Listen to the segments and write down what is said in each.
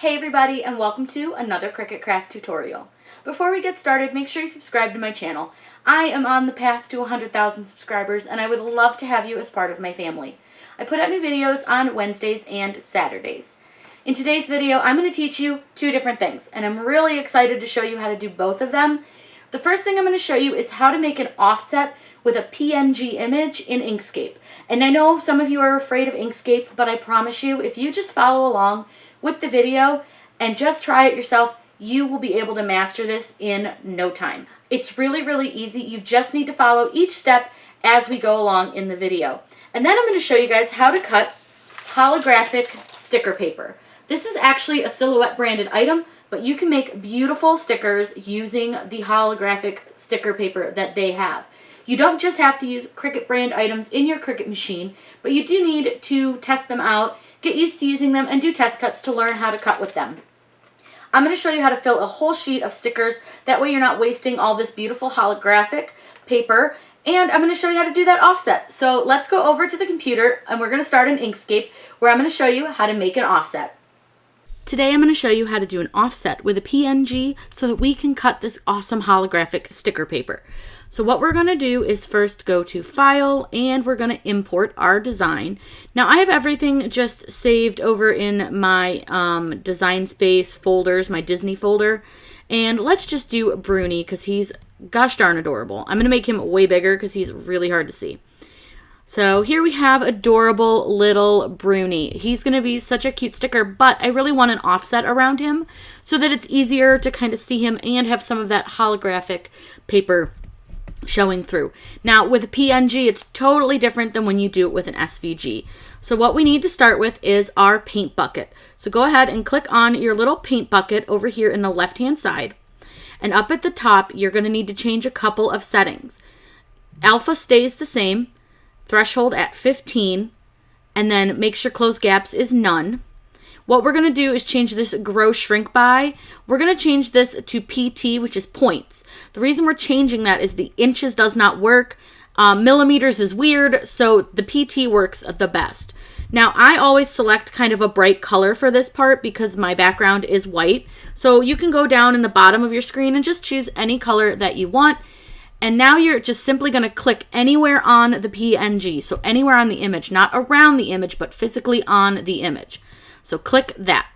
Hey everybody, and welcome to another Cricut craft tutorial. Before we get started, make sure you subscribe to my channel. I am on the path to 100,000 subscribers and I would love to have you as part of my family. I put out new videos on Wednesdays and Saturdays. In today's video, I'm going to teach you two different things, and I'm really excited to show you how to do both of them. The first thing I'm going to show you is how to make an offset with a PNG image in Inkscape. And I know some of you are afraid of Inkscape, but I promise you, if you just follow along with the video and just try it yourself, you will be able to master this in no time. It's really, really easy. You just need to follow each step as we go along in the video. And then I'm going to show you guys how to cut holographic sticker paper. This is actually a Silhouette branded item, but you can make beautiful stickers using the holographic sticker paper that they have. You don't just have to use Cricut brand items in your Cricut machine, but you do need to test them out, get used to using them, and do test cuts to learn how to cut with them. I'm going to show you how to fill a whole sheet of stickers. That way you're not wasting all this beautiful holographic paper. And I'm going to show you how to do that offset. So let's go over to the computer and we're going to start in Inkscape, where I'm going to show you how to make an offset. Today I'm going to show you how to do an offset with a PNG so that we can cut this awesome holographic sticker paper. So what we're going to do is first go to File, and we're going to import our design. Now I have everything just saved over in my design space folders, my Disney folder. And let's just do Bruni because he's gosh darn adorable. I'm going to make him way bigger because he's really hard to see. So here we have adorable little Bruni. He's going to be such a cute sticker, but I really want an offset around him so that it's easier to kind of see him and have some of that holographic paper showing through. Now with a PNG, it's totally different than when you do it with an SVG. So what we need to start with is our paint bucket. So go ahead and click on your little paint bucket over here in the left hand side. And up at the top, you're going to need to change a couple of settings. Alpha stays the same, threshold at 15, and then make sure close gaps is none. What we're going to do is change this grow shrink by. We're going to change this to PT, which is points. The reason we're changing that is the inches does not work. Millimeters is weird, so the PT works the best. Now, I always select kind of a bright color for this part because my background is white. So you can go down in the bottom of your screen and just choose any color that you want. And now you're just simply going to click anywhere on the PNG. So anywhere on the image, not around the image, but physically on the image. So click that.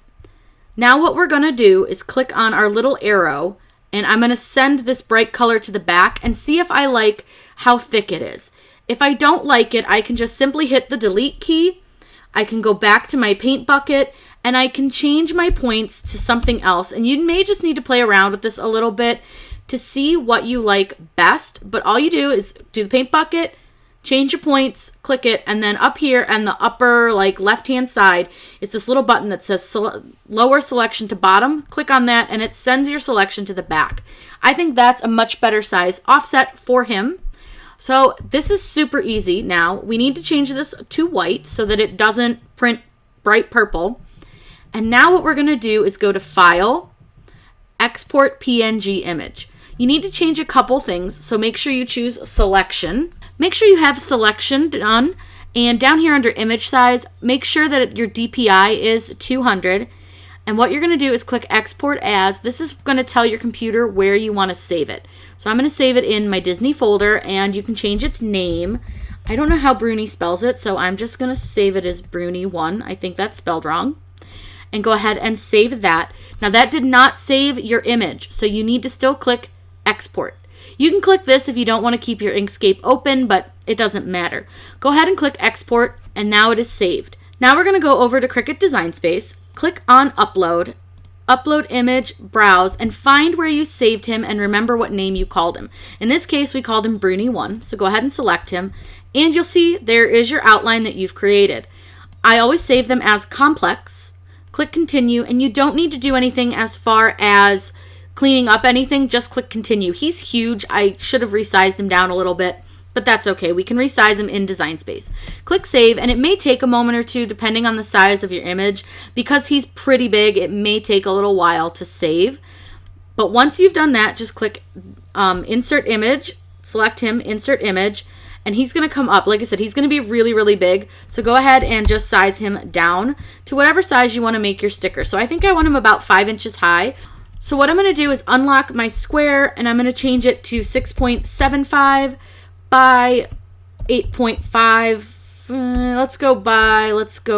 Now what we're going to do is click on our little arrow, and I'm going to send this bright color to the back and see if I like how thick it is. If I don't like it, I can just simply hit the delete key. I can go back to my paint bucket and I can change my points to something else. And you may just need to play around with this a little bit to see what you like best. But all you do is do the paint bucket, change your points, click it, and then up here on the upper left-hand side, it's this little button that says lower selection to bottom. Click on that, and it sends your selection to the back. I think that's a much better size offset for him. So this is super easy. Now, we need to change this to white so that it doesn't print bright purple. And now what we're going to do is go to File, Export PNG Image. You need to change a couple things, so make sure you choose Selection. Make sure you have selection done, and down here under image size, make sure that your DPI is 200. And what you're going to do is click export as. This is going to tell your computer where you want to save it. So I'm going to save it in my Disney folder, and you can change its name. I don't know how Bruni spells it, so I'm just going to save it as Bruni1. I think that's spelled wrong. And go ahead and save that. Now that did not save your image, so you need to still click export. You can click this if you don't want to keep your Inkscape open, but it doesn't matter. Go ahead and click export, and now it is saved. Now we're going to go over to Cricut Design Space, click on Upload, Upload Image, Browse, and find where you saved him and remember what name you called him. In this case, we called him Bruni1, so go ahead and select him, and you'll see there is your outline that you've created. I always save them as complex. Click Continue, and you don't need to do anything as far as cleaning up anything, just click continue. He's huge. I should have resized him down a little bit, but that's okay. We can resize him in Design Space. Click save, and it may take a moment or two depending on the size of your image. Because he's pretty big, it may take a little while to save. But once you've done that, just click insert image, select him, insert image, and he's going to come up. Like I said, he's going to be really, really big. So go ahead and just size him down to whatever size you want to make your sticker. So I think I want him about 5 inches high. So what I'm going to do is unlock my square, and I'm going to change it to 6.75 by 8.5. Let's go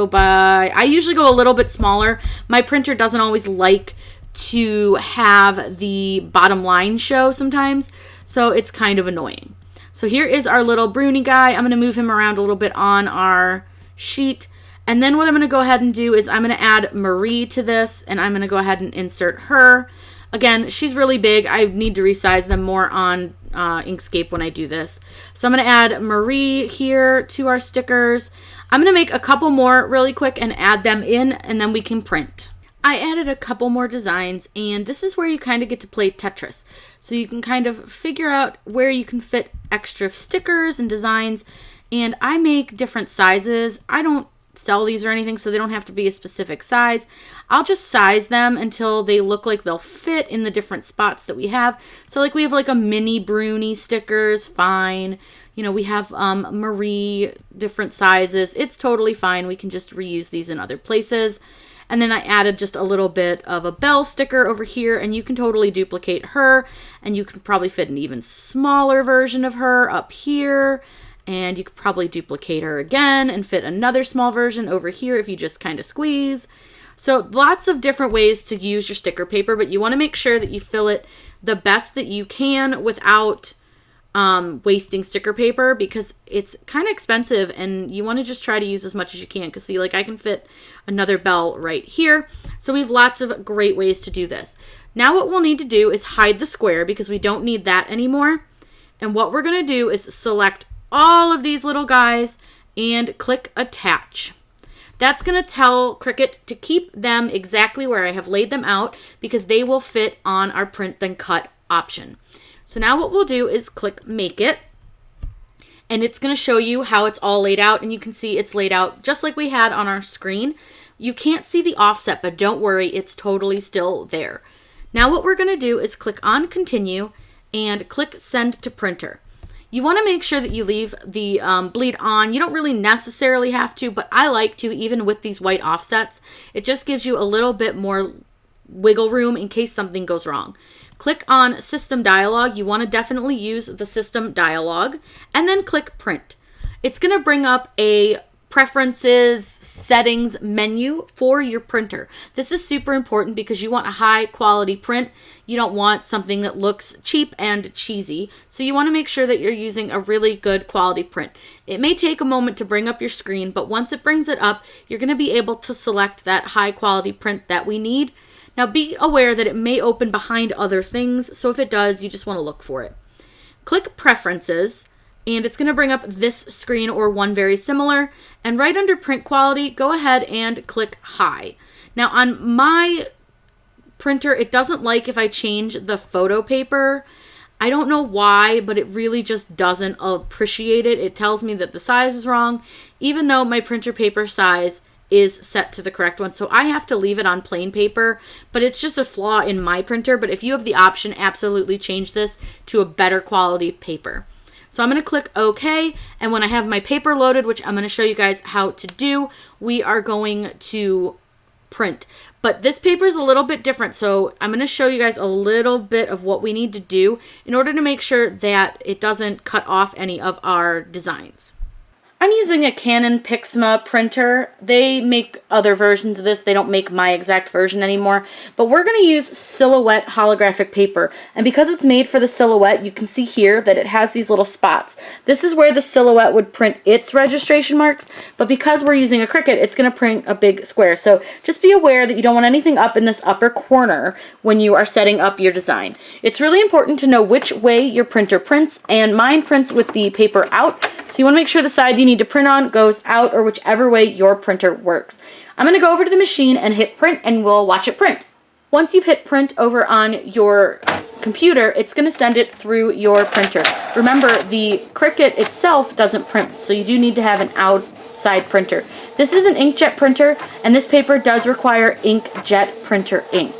by. I usually go a little bit smaller. My printer doesn't always like to have the bottom line show sometimes, so it's kind of annoying. So here is our little Bruni guy. I'm going to move him around a little bit on our sheet. And then what I'm going to go ahead and do is I'm going to add Marie to this, and I'm going to go ahead and insert her. Again, she's really big. I need to resize them more on Inkscape when I do this. So I'm going to add Marie here to our stickers. I'm going to make a couple more really quick and add them in, and then we can print. I added a couple more designs, and this is where you kind of get to play Tetris. So you can kind of figure out where you can fit extra stickers and designs, and I make different sizes. I don't sell these or anything, so they don't have to be a specific size. I'll just size them until they look like they'll fit in the different spots that we have. So like we have like a mini Bruni stickers, fine. You know, we have Marie, different sizes. It's totally fine. We can just reuse these in other places. And then I added just a little bit of a bell sticker over here, and you can totally duplicate her, and you can probably fit an even smaller version of her up here, and you could probably duplicate her again and fit another small version over here if you just kind of squeeze. So lots of different ways to use your sticker paper, but you want to make sure that you fill it the best that you can without wasting sticker paper, because it's kind of expensive, and you want to just try to use as much as you can. Because see, like I can fit another bell right here. So we have lots of great ways to do this. Now what we'll need to do is hide the square, because we don't need that anymore. And what we're going to do is select all of these little guys and click attach. That's going to tell Cricut to keep them exactly where I have laid them out, because they will fit on our print then cut option. So now what we'll do is click make it, and it's going to show you how it's all laid out, and you can see it's laid out just like we had on our screen. You can't see the offset, but don't worry, it's totally still there. Now what we're going to do is click on continue and click send to printer. You want to make sure that you leave the bleed on. You don't really necessarily have to, but I like to, even with these white offsets. It just gives you a little bit more wiggle room in case something goes wrong. Click on System Dialog. You want to definitely use the System Dialog, and then click Print. It's going to bring up a Preferences Settings menu for your printer. This is super important because you want a high quality print. You don't want something that looks cheap and cheesy. So you want to make sure that you're using a really good quality print. It may take a moment to bring up your screen, but once it brings it up, you're going to be able to select that high quality print that we need. Now be aware that it may open behind other things, so if it does, you just want to look for it. Click Preferences, and it's going to bring up this screen or one very similar, and right under Print Quality, go ahead and click High. Now on my printer, it doesn't like if I change the photo paper. I don't know why, but it really just doesn't appreciate it. It tells me that the size is wrong, even though my printer paper size is set to the correct one. So I have to leave it on plain paper, but it's just a flaw in my printer. But if you have the option, absolutely change this to a better quality paper. So I'm going to click OK, and when I have my paper loaded, which I'm going to show you guys how to do, we are going to print. But this paper is a little bit different, so I'm going to show you guys a little bit of what we need to do in order to make sure that it doesn't cut off any of our designs. I'm using a Canon Pixma printer. They make other versions of this. They don't make my exact version anymore. But we're going to use Silhouette holographic paper. And because it's made for the Silhouette, you can see here that it has these little spots. This is where the Silhouette would print its registration marks. But because we're using a Cricut, it's going to print a big square. So just be aware that you don't want anything up in this upper corner when you are setting up your design. It's really important to know which way your printer prints. And mine prints with the paper out. So you want to make sure the side you need to print on goes out, or whichever way your printer works. I'm going to go over to the machine and hit print, and we'll watch it print. Once you've hit print over on your computer, it's going to send it through your printer. Remember, the Cricut itself doesn't print, so you do need to have an outside printer. This is an inkjet printer, and this paper does require inkjet printer ink.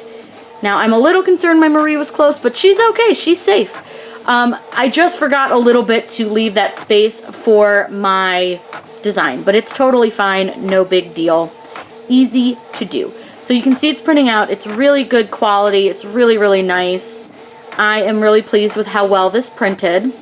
Now, I'm a little concerned my Marie was close, but she's okay. She's safe. I just forgot a little bit to leave that space for my design, but it's totally fine, no big deal. Easy to do. So you can see it's printing out. It's really good quality. It's really, really nice. I am really pleased with how well this printed.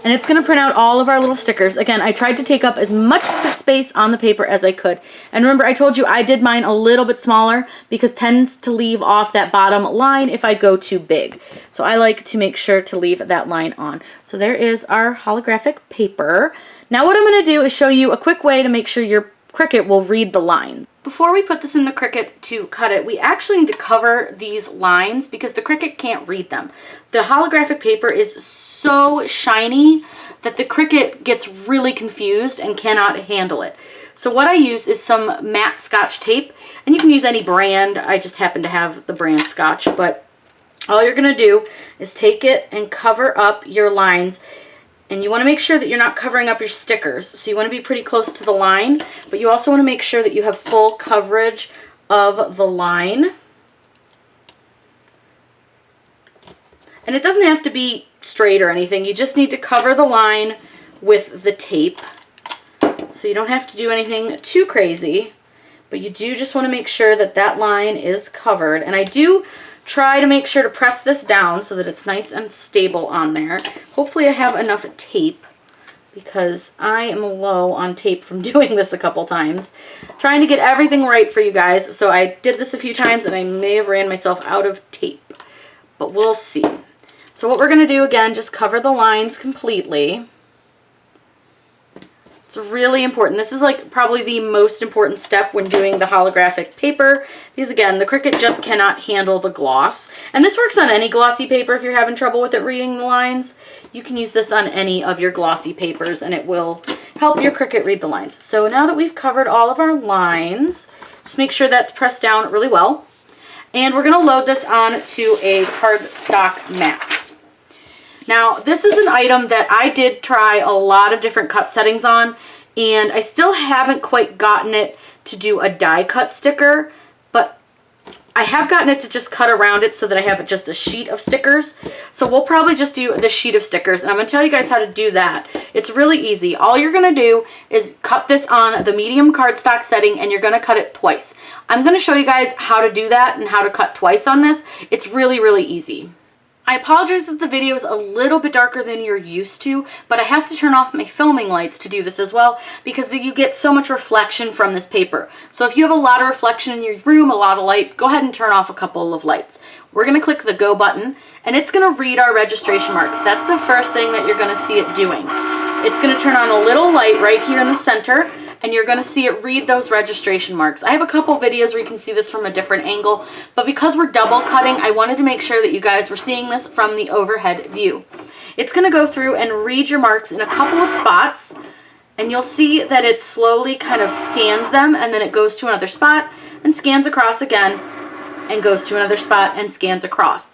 And it's going to print out all of our little stickers. Again, I tried to take up as much space on the paper as I could. And remember, I told you I did mine a little bit smaller because it tends to leave off that bottom line if I go too big. So I like to make sure to leave that line on. So there is our holographic paper. Now what I'm going to do is show you a quick way to make sure your Cricut will read the line. Before we put this in the Cricut to cut it, we actually need to cover these lines because the Cricut can't read them. The holographic paper is so shiny that the Cricut gets really confused and cannot handle it. So what I use is some matte Scotch tape, and you can use any brand. I just happen to have the brand Scotch, but all you're going to do is take it and cover up your lines. And you want to make sure that you're not covering up your stickers. So you want to be pretty close to the line, but you also want to make sure that you have full coverage of the line. And it doesn't have to be straight or anything. You just need to cover the line with the tape. So you don't have to do anything too crazy, but you do just want to make sure that that line is covered. And I do try to make sure to press this down so that it's nice and stable on there. Hopefully I have enough tape because I am low on tape from doing this a couple times. Trying to get everything right for you guys. So I did this a few times and I may have ran myself out of tape, but we'll see. So what we're going to do again, just cover the lines completely. It's really important. This is like probably the most important step when doing the holographic paper because again, the Cricut just cannot handle the gloss. And this works on any glossy paper if you're having trouble with it reading the lines. You can use this on any of your glossy papers and it will help your Cricut read the lines. So now that we've covered all of our lines, just make sure that's pressed down really well. And we're going to load this onto a cardstock mat. Now, this is an item that I did try a lot of different cut settings on, and I still haven't quite gotten it to do a die cut sticker, but I have gotten it to just cut around it so that I have just a sheet of stickers. So we'll probably just do the sheet of stickers, and I'm going to tell you guys how to do that. It's really easy. All you're going to do is cut this on the medium cardstock setting, and you're going to cut it twice. I'm going to show you guys how to do that and how to cut twice on this. It's really, really easy. I apologize that the video is a little bit darker than you're used to, but I have to turn off my filming lights to do this as well because you get so much reflection from this paper. So if you have a lot of reflection in your room, a lot of light, go ahead and turn off a couple of lights. We're going to click the go button and it's going to read our registration marks. That's the first thing that you're going to see it doing. It's going to turn on a little light right here in the center, and you're going to see it read those registration marks. I have a couple videos where you can see this from a different angle, but because we're double cutting, I wanted to make sure that you guys were seeing this from the overhead view. It's going to go through and read your marks in a couple of spots, and you'll see that it slowly kind of scans them, and then it goes to another spot and scans across again, and goes to another spot and scans across.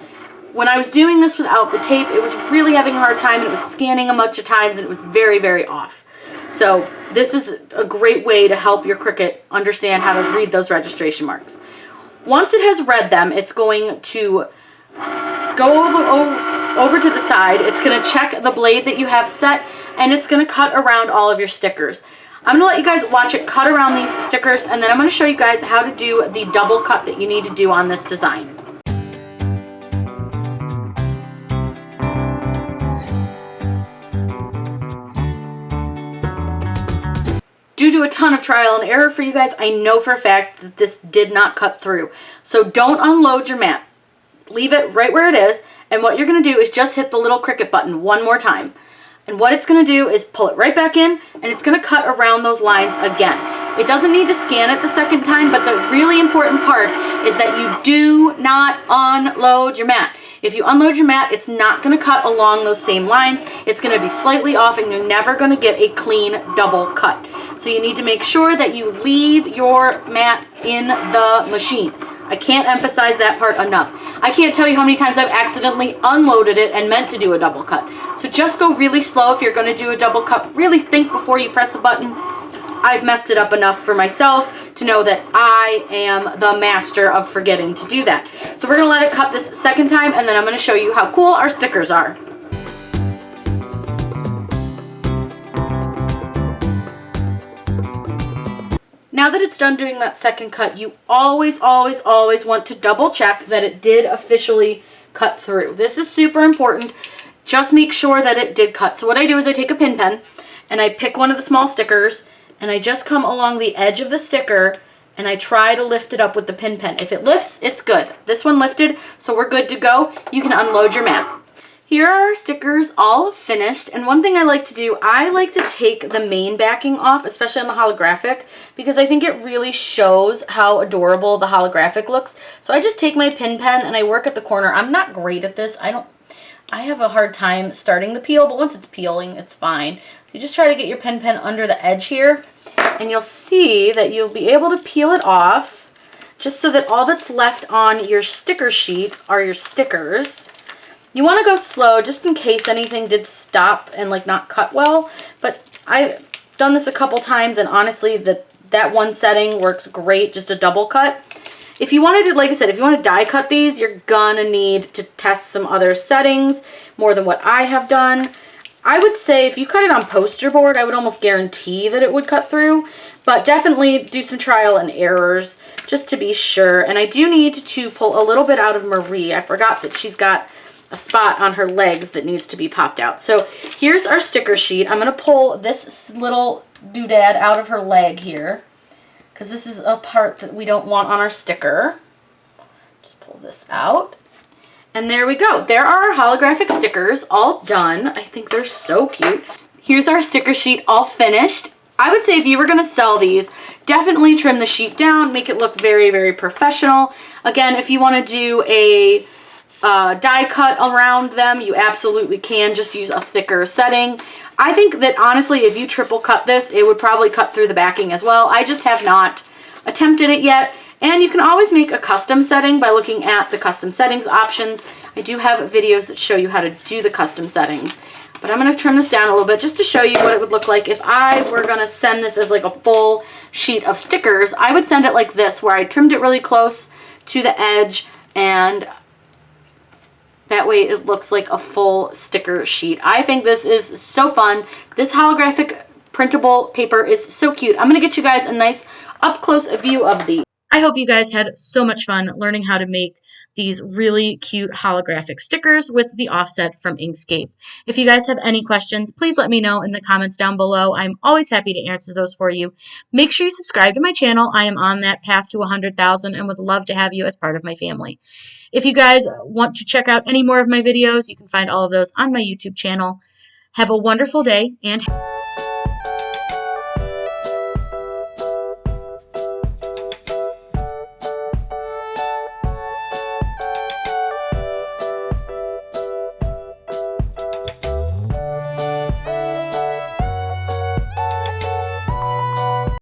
When I was doing this without the tape, it was really having a hard time, and it was scanning a bunch of times, and it was very, very off. So this is a great way to help your Cricut understand how to read those registration marks. Once it has read them, it's going to go over to the side. It's going to check the blade that you have set, and it's going to cut around all of your stickers. I'm going to let you guys watch it cut around these stickers, and then I'm going to show you guys how to do the double cut that you need to do on this design. Due to a ton of trial and error for you guys, I know for a fact that this did not cut through. So don't unload your mat. Leave it right where it is, and what you're going to do is just hit the little Cricut button one more time. And what it's going to do is pull it right back in, and it's going to cut around those lines again. It doesn't need to scan it the second time, but the really important part is that you do not unload your mat. If you unload your mat, it's not going to cut along those same lines. It's going to be slightly off, and you're never going to get a clean double cut. So you need to make sure that you leave your mat in the machine. I can't emphasize that part enough. I can't tell you how many times I've accidentally unloaded it and meant to do a double cut. So just go really slow if you're going to do a double cut. Really think before you press a button. I've messed it up enough for myself. to know that I am the master of forgetting to do that. So we're going to let it cut this second time, and then I'm going to show you how cool our stickers are. Now that it's done doing that second cut, you always want to double check that it did officially cut through. This is super important. Just make sure that it did cut. So what I do is I take a pin pen and I pick one of the small stickers and I just come along the edge of the sticker and I try to lift it up with the pin pen. If it lifts, it's good. This one lifted, so we're good to go. You can unload your mat. Here are our stickers all finished, and one thing I like to do, I like to take the main backing off, especially on the holographic, because I think it really shows how adorable the holographic looks. So I just take my pin pen and I work at the corner. I'm not great at this. I have a hard time starting the peel, but once it's peeling, it's fine. So you just try to get your pin pen under the edge here, and you'll see that you'll be able to peel it off, just so that all that's left on your sticker sheet are your stickers. You want to go slow just in case anything did stop and like not cut well, but I've done this a couple times, and honestly that one setting works great, just a double cut. If you wanted to, like I said, if you want to die cut these, you're gonna need to test some other settings more than what I have done. I would say if you cut it on poster board, I would almost guarantee that it would cut through, but definitely do some trial and errors just to be sure. And I do need to pull a little bit out of Marie. I forgot that she's got a spot on her legs that needs to be popped out. So here's our sticker sheet. I'm going to pull this little doodad out of her leg here, because this is a part that we don't want on our sticker. Just pull this out. And there we go. There are our holographic stickers all done. I think they're so cute. Here's our sticker sheet all finished. I would say if you were going to sell these, definitely trim the sheet down, make it look very, very professional. Again, if you want to do a die cut around them, you absolutely can. Just use a thicker setting. I think that honestly, if you triple cut this, it would probably cut through the backing as well. I just have not attempted it yet. And you can always make a custom setting by looking at the custom settings options. I do have videos that show you how to do the custom settings. But I'm going to trim this down a little bit just to show you what it would look like if I were going to send this as like a full sheet of stickers. I would send it like this, where I trimmed it really close to the edge, and that way it looks like a full sticker sheet. I think this is so fun. This holographic printable paper is so cute. I'm going to get you guys a nice up-close view of these. I hope you guys had so much fun learning how to make these really cute holographic stickers with the offset from Inkscape. If you guys have any questions, please let me know in the comments down below. I'm always happy to answer those for you. Make sure you subscribe to my channel. I am on that path to 100,000 and would love to have you as part of my family. If you guys want to check out any more of my videos, you can find all of those on my YouTube channel. Have a wonderful day and